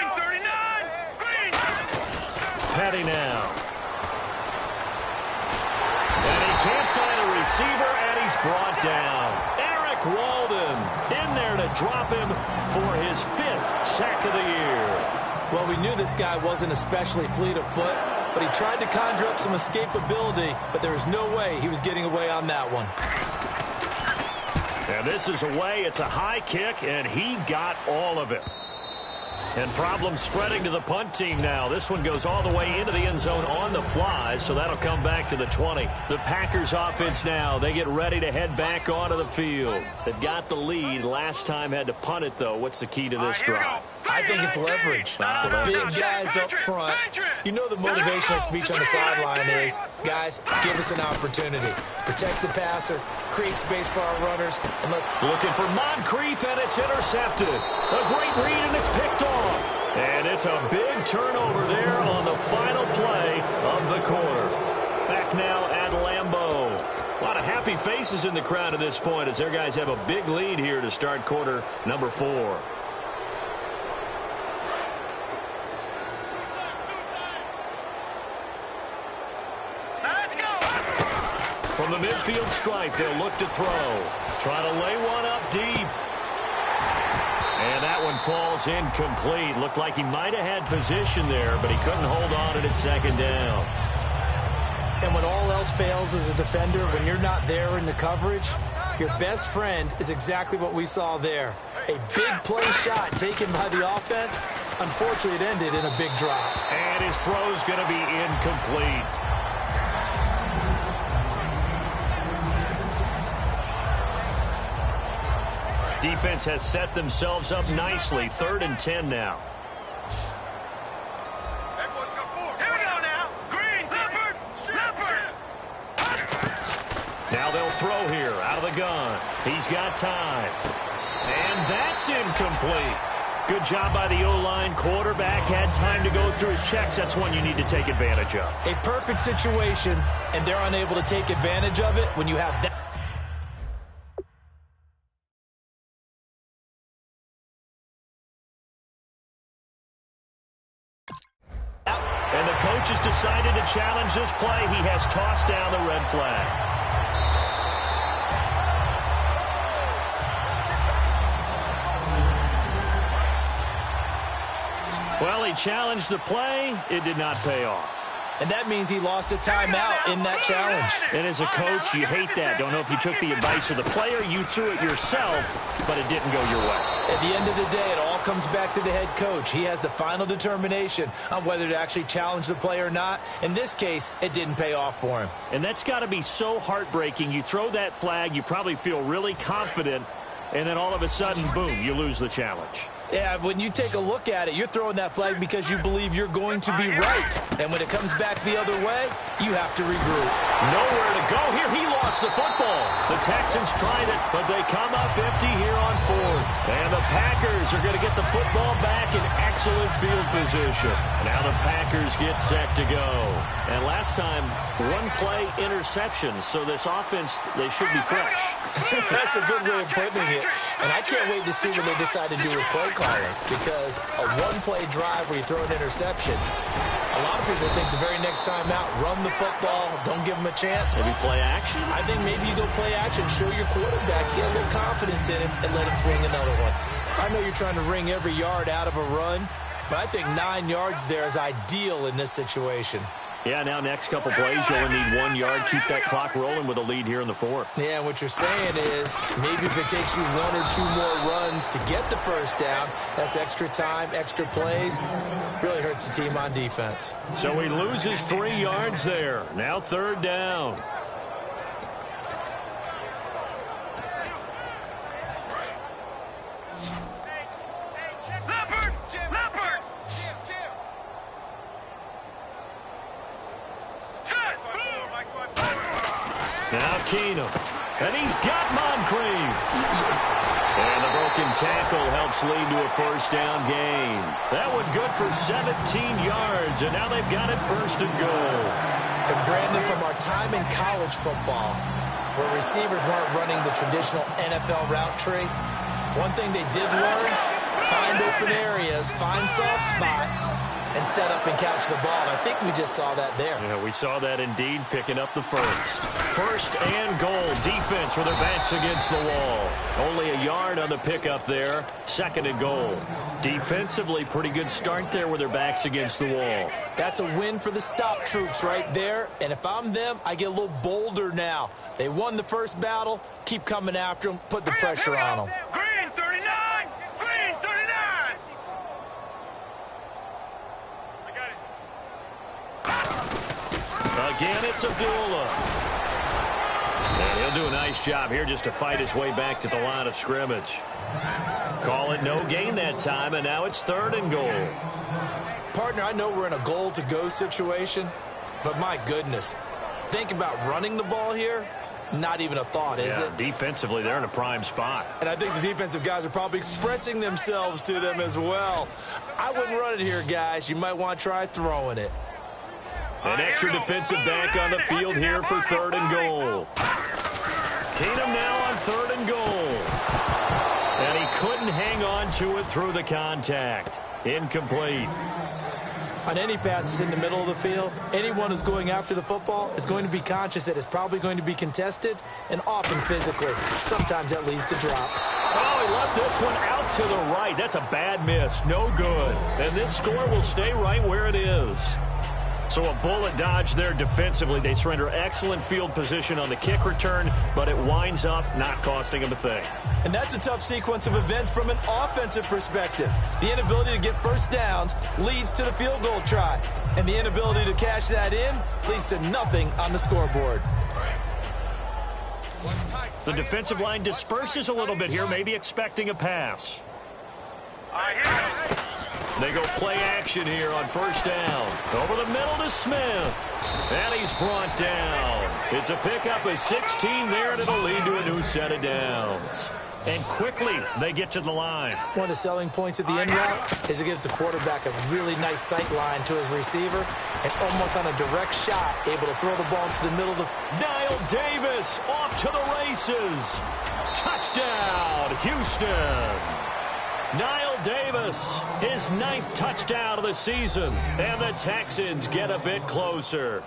Speaker 1: Patty now. And he can't find a receiver, and he's brought down. Eric Walden in there to drop him for his 5th sack of the year.
Speaker 2: Well, we knew this guy wasn't especially fleet of foot, but he tried to conjure up some escapability, but there was no way he was getting away on that one.
Speaker 1: And this is away. It's a high kick, and he got all of it. And problems spreading to the punt team now. This one goes all the way into the end zone on the fly, so that'll come back to the 20. The Packers offense now, they get ready to head back onto the field. They've got the lead. Last time had to punt it, though. What's the key to this drive?
Speaker 2: I think it's leverage. Big guys up front. You know the motivational speech on the sideline is, guys, give us an opportunity. Protect the passer, create space for our runners, and let's...
Speaker 1: Looking for Moncrief, and it's intercepted. A great read, and it's picked off. And it's a big turnover there on the final play of the quarter. Back now at Lambeau. A lot of happy faces in the crowd at this point as their guys have a big lead here to start quarter number 4. From the midfield stripe, they'll look to throw. Try to lay one up deep. And that one falls incomplete. Looked like he might have had position there, but he couldn't hold on to it at second down.
Speaker 2: And when all else fails as a defender, when you're not there in the coverage, your best friend is exactly what we saw there. A big play shot taken by the offense. Unfortunately, it ended in a big drop.
Speaker 1: And his throw's going to be incomplete. Defense has set themselves up nicely. 3rd and 10 now.
Speaker 3: Here we go now. Green, Leopard, Leopard.
Speaker 1: Now they'll throw here out of the gun. He's got time. And that's incomplete. Good job by the O-line. Quarterback had time to go through his checks. That's one you need to take advantage of.
Speaker 2: A perfect situation, and they're unable to take advantage of it when you have that.
Speaker 1: And the coach has decided to challenge this play. He has tossed down the red flag. Well, he challenged the play. It did not pay off.
Speaker 2: And that means he lost a timeout in that challenge.
Speaker 1: And as a coach, you hate that. Don't know if you took the advice of the player, you threw it yourself, but it didn't go your way.
Speaker 2: At the end of the day, it all comes back to the head coach. He has the final determination on whether to actually challenge the play or not. In this case, it didn't pay off for him.
Speaker 1: And that's got to be so heartbreaking. You throw that flag, you probably feel really confident, and then all of a sudden, boom, you lose the challenge.
Speaker 2: Yeah, when you take a look at it, you're throwing that flag because you believe you're going to be right. And when it comes back the other way, you have to regroup.
Speaker 1: Nowhere to go here. He lost the football. The Texans tried it, but they come up empty here on 4th. And the Packers are going to get the football back in excellent field position. Now the Packers get set to go. And last time, 1-play interception. So this offense, they should be fresh.
Speaker 2: That's a good way of putting it. And I can't wait to see what they decide to do with play calling, because a 1-play drive where you throw an interception, a lot of people think the very next time out, run the football, don't give them a chance.
Speaker 1: Maybe play action?
Speaker 2: I think maybe you go play action, show your quarterback, get a little confidence in him, and let him fling another one. I know you're trying to wring every yard out of a run, but I think 9 yards there is ideal in this situation.
Speaker 1: Yeah, now next couple plays, you only need 1 yard. Keep that clock rolling with a lead here in the 4th.
Speaker 2: Yeah, what you're saying is maybe if it takes you 1 or 2 more runs to get the first down, that's extra time, extra plays. Really hurts the team on defense.
Speaker 1: So he loses 3 yards there. Now 3rd down. Now Keenum. And he's got Moncrief. And the broken tackle helps lead to a first down gain. That one good for 17 yards, and now they've got it 1st and goal.
Speaker 2: And Brandon, from our time in college football, where receivers weren't running the traditional NFL route tree, one thing they did learn, find open areas, find soft spots, and set up and catch the ball. And I think we just saw that there.
Speaker 1: Yeah, we saw that indeed, picking up the first. First and goal. Defense with their backs against the wall. Only a yard on the pickup there. Second and goal. Defensively, pretty good start there with their backs against the wall.
Speaker 2: That's a win for the stop troops right there. And if I'm them, I get a little bolder now. They won the first battle. Keep coming after them. Put the pressure on them.
Speaker 3: Green 39! Green 39! I got it.
Speaker 1: Again, it's Abdullah. And he'll do a nice job here just to fight his way back to the line of scrimmage. Call it no gain that time, and now it's third and goal.
Speaker 2: Partner, I know we're in a goal-to-go situation, but my goodness, think about running the ball here. Not even a thought, is it?
Speaker 1: Defensively, they're in a prime spot.
Speaker 2: And I think the defensive guys are probably expressing themselves to them as well. I wouldn't run it here, guys. You might want to try throwing it.
Speaker 1: An extra defensive back on the field here for third and goal. Keenum now on third and goal. And he couldn't hang on to it through the contact. Incomplete.
Speaker 2: On any passes in the middle of the field, anyone who's going after the football is going to be conscious that it's probably going to be contested and often physically. Sometimes that leads to drops.
Speaker 1: Oh, he left this one out to the right. That's a bad miss. No good. And this score will stay right where it is. So a bullet dodge there defensively. They surrender excellent field position on the kick return, but it winds up not costing them a thing.
Speaker 2: And that's a tough sequence of events from an offensive perspective. The inability to get first downs leads to the field goal try. And the inability to cash that in leads to nothing on the scoreboard.
Speaker 1: The defensive line disperses a little bit here, maybe expecting a pass. They go play action here on first down. Over the middle to Smith. And he's brought down. It's a pickup of 16 there, and it'll lead to a new set of downs. And quickly, they get to the line.
Speaker 2: One of the selling points of the end route is it gives the quarterback a really nice sight line to his receiver and almost on a direct shot, able to throw the ball into the middle of the...
Speaker 1: Niall Davis off to the races. Touchdown, Houston. Niall Davis, his 9th touchdown of the season, and the Texans get a bit closer.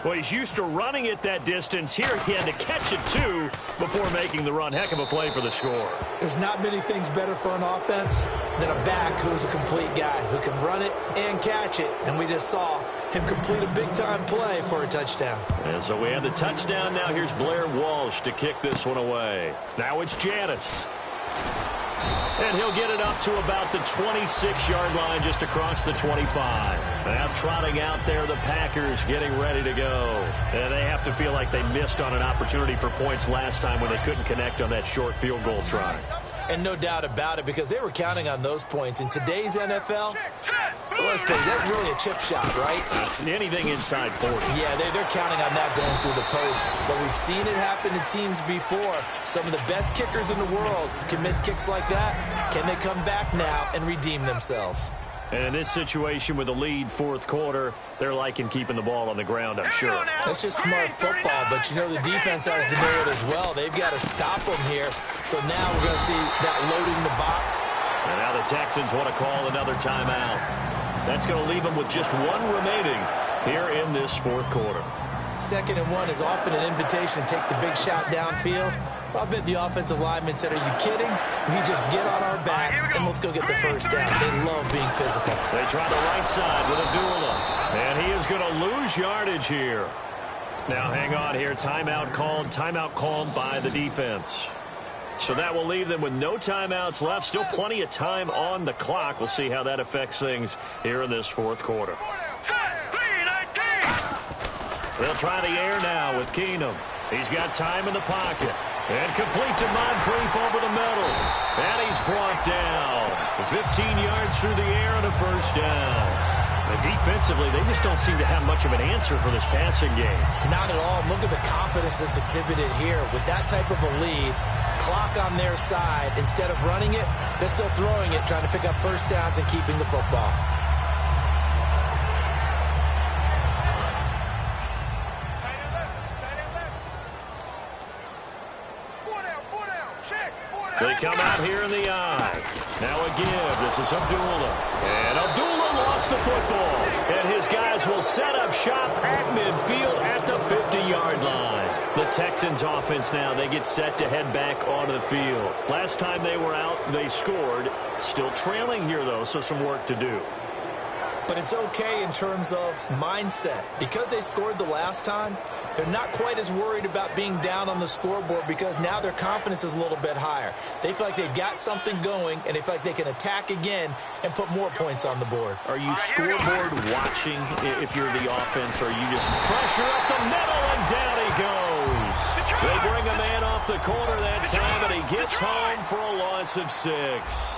Speaker 1: Well, he's used to running it that distance. Here he had to catch it, too, before making the run. Heck of a play for the score.
Speaker 2: There's not many things better for an offense than a back who's a complete guy, who can run it and catch it. And we just saw him complete a big-time play for a touchdown.
Speaker 1: And so we have the touchdown. Now here's Blair Walsh to kick this one away. Now it's Janice. And he'll get it up to about the 26-yard line, just across the 25. Now trotting out there, the Packers getting ready to go. And they have to feel like they missed on an opportunity for points last time when they couldn't connect on that short field goal try.
Speaker 2: And no doubt about it, because they were counting on those points. In today's NFL, let's face it, that's really a chip shot, right?
Speaker 1: It's anything inside 40.
Speaker 2: Yeah, they're counting on that going through the post. But we've seen it happen to teams before. Some of the best kickers in the world can miss kicks like that. Can they come back now and redeem themselves?
Speaker 1: And in this situation with a lead fourth quarter, they're liking keeping the ball on the ground, I'm sure.
Speaker 2: That's just smart football, but you know the defense has to know it as well. They've got to stop them here. So now we're going to see that loading the box.
Speaker 1: And now the Texans want to call another timeout. That's going to leave them with just one remaining here in this fourth quarter.
Speaker 2: 2nd and 1 is often an invitation to take the big shot downfield. I bet the offensive lineman said, are you kidding? We just get on our backs and let's go get the first down. They love being physical.
Speaker 1: They try the right side with Abdullah. And he is going to lose yardage here. Now hang on here. Timeout called by the defense. So that will leave them with no timeouts left. Still plenty of time on the clock. We'll see how that affects things here in this fourth quarter. They'll try the air now with Keenum. He's got time in the pocket. And complete to Moncrief over the middle. And he's brought down. 15 yards through the air and a first down. And defensively, they just don't seem to have much of an answer for this passing game.
Speaker 2: Not at all. Look at the confidence that's exhibited here. With that type of a lead, clock on their side, instead of running it, they're still throwing it, trying to pick up first downs and keeping the football.
Speaker 1: They come out here in the eye. Now a give. This is Abdullah. And Abdullah lost the football. And his guys will set up shop at midfield at the 50-yard line. The Texans offense now, they get set to head back onto the field. Last time they were out, they scored. Still trailing here, though, so some work to do.
Speaker 2: But it's okay in terms of mindset. Because they scored the last time, they're not quite as worried about being down on the scoreboard because now their confidence is a little bit higher. They feel like they've got something going, and they feel like they can attack again and put more points on the board.
Speaker 1: Are you scoreboard watching if you're the offense, or you just pressure up the middle, and down he goes? They bring a man off the corner that time, and he gets home for a loss of 6.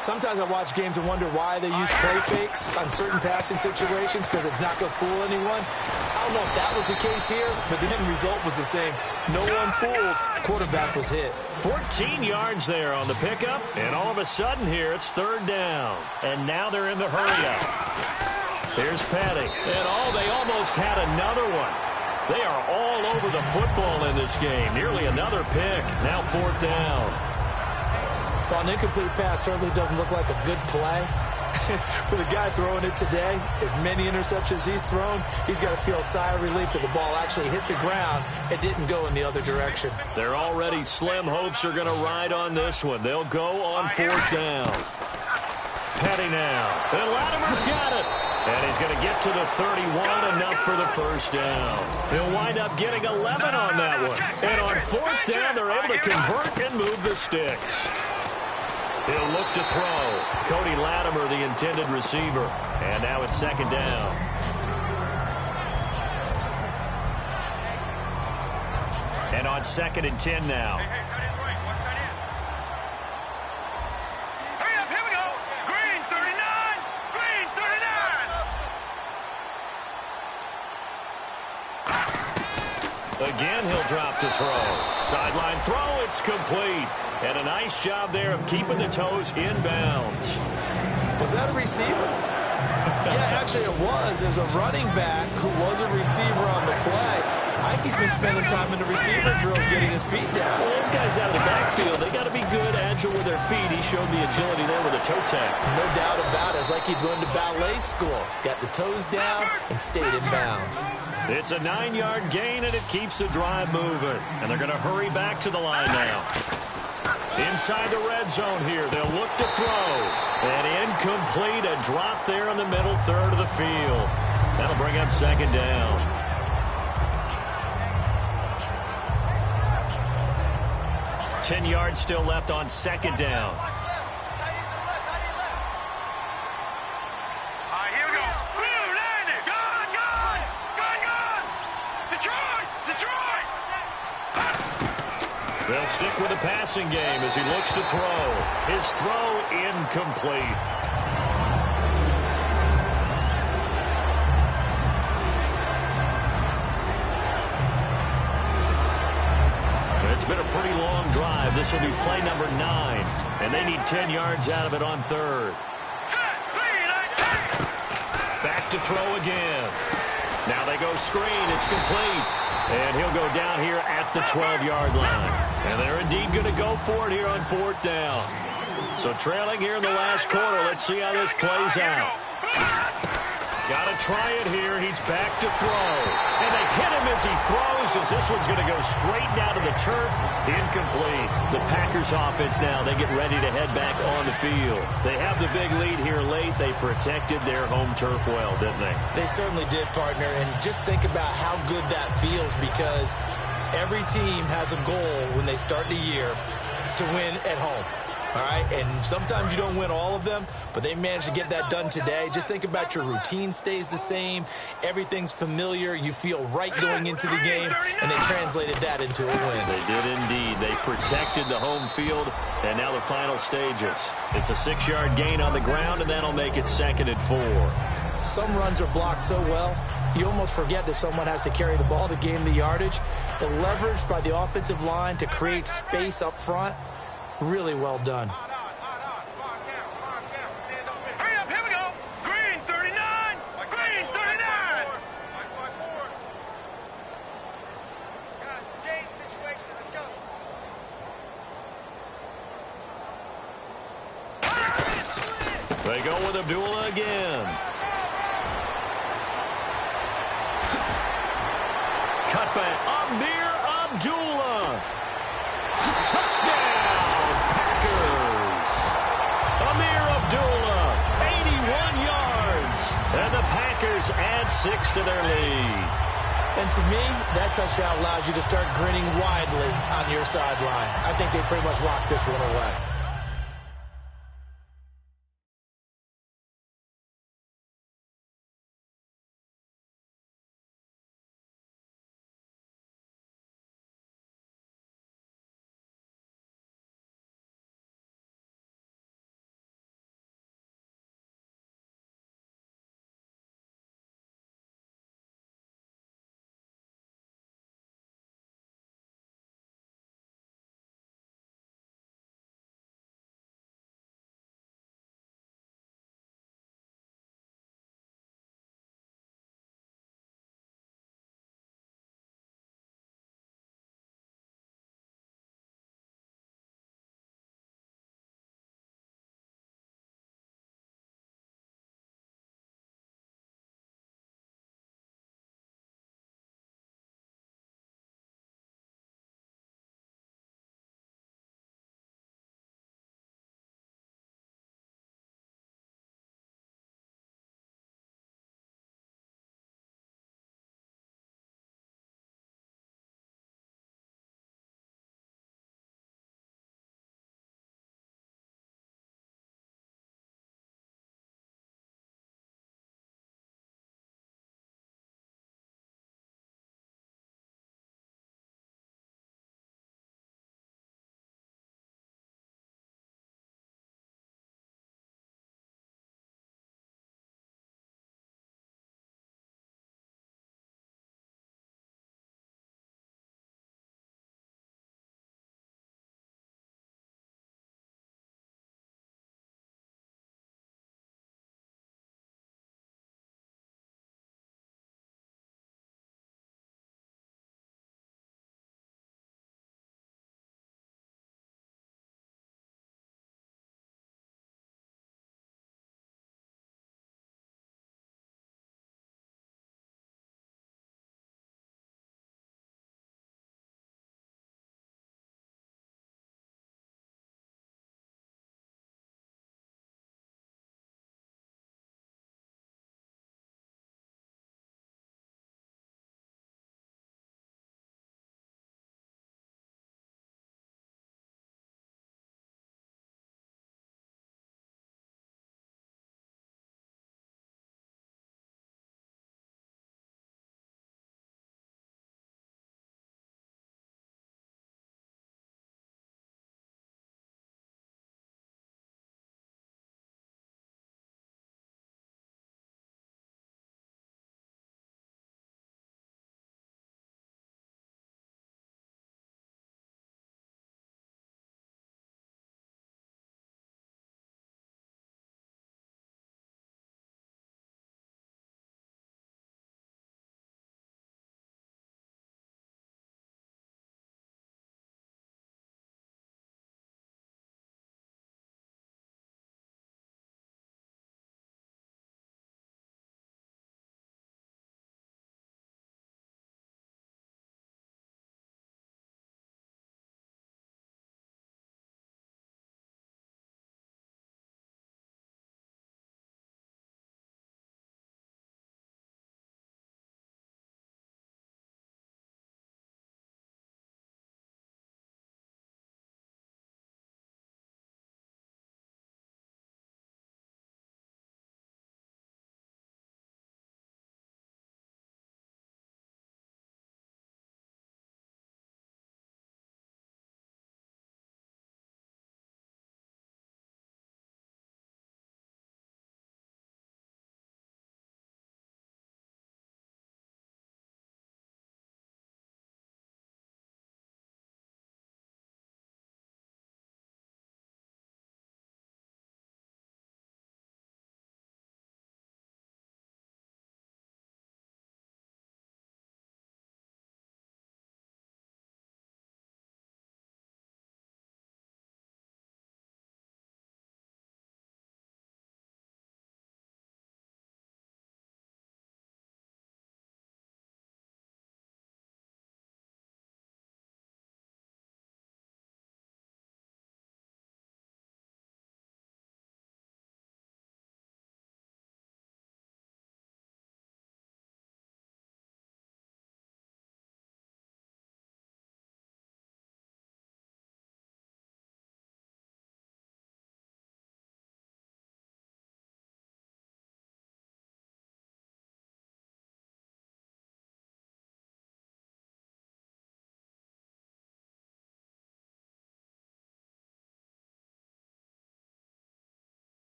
Speaker 2: Sometimes I watch games and wonder why they use play fakes on certain passing situations because it's not going to fool anyone. I don't know if that was the case here, but the end result was the same. No one fooled. The quarterback was hit.
Speaker 1: 14 yards there on the pickup, and all of a sudden here it's 3rd down. And now they're in the hurry-up. Here's Petty. And they almost had another one. They are all over the football in this game. Nearly another pick. Now 4th down.
Speaker 2: Well, an incomplete pass certainly doesn't look like a good play. For the guy throwing it today, as many interceptions he's thrown, he's got to feel a sigh of relief that the ball actually hit the ground and didn't go in the other direction.
Speaker 1: Their already slim hopes are going to ride on this one. They'll go on 4th down. Petty now. And Latimer's got it. And he's going to get to the 31, enough for the 1st down. He'll wind up getting 11 on that one. And on 4th down, they're able to convert and move the sticks. He'll look to throw. Cody Latimer, the intended receiver. And now it's 2nd down. And on 2nd and 10 now.
Speaker 3: Hurry up, here we go. Green 39. Green 39.
Speaker 1: Again, he'll drop to throw. Sideline throw, it's complete. And a nice job there of keeping the toes inbounds.
Speaker 2: Was that a receiver? Yeah, actually it was. There's a running back who was a receiver on the play. I think he's been spending time in the receiver drills getting his feet down.
Speaker 1: Well, those guys out of the backfield, they got to be good, agile with their feet. He showed the agility there with a toe tap.
Speaker 2: No doubt about it. It's like he'd run to ballet school. Got the toes down and stayed in bounds.
Speaker 1: It's a 9-yard gain, and it keeps the drive moving. And they're going to hurry back to the line now. Inside the red zone here, they'll look to throw. And incomplete, a drop there in the middle third of the field. That'll bring up 2nd down. Ten yards still left on 2nd down. They'll stick with the passing game as he looks to throw. His throw incomplete. It's been a pretty long drive. This will be play number 9. And they need 10 yards out of it on 3rd. Back to throw again. Now they go screen. It's complete. And he'll go down here at the 12-yard line. And they're indeed going to go for it here on 4th down. So trailing here in the last quarter. Let's see how this plays out. Got to try it here. He's back to throw. And they hit him as he throws, as this one's going to go straight down to the turf. Incomplete. The Packers offense now, they get ready to head back on the field. They have the big lead here late. They protected their home turf well, didn't they?
Speaker 2: They certainly did, partner. And just think about how good that feels, because every team has a goal when they start the year to win at home. All right, and sometimes you don't win all of them, but they managed to get that done today. Just think about your routine stays the same. Everything's familiar. You feel right going into the game, and they translated that into a win.
Speaker 1: They did indeed. They protected the home field, and now the final stages. It's a 6-yard gain on the ground, and that'll make it 2nd and 4.
Speaker 2: Some runs are blocked so well, you almost forget that someone has to carry the ball to gain the yardage. The leverage by the offensive line to create space up front, really well done.
Speaker 3: Hurry up, here we go. Green 39. Green 39. Guys, it's game situation. Let's go.
Speaker 1: They go with Abdullah again. Cutback. Amir Abdullah. Touchdown, Packers. Amir Abdullah, 81 yards. And the Packers add 6 to their lead.
Speaker 2: And to me, that touchdown allows you to start grinning widely on your sideline. I think they pretty much locked this one away.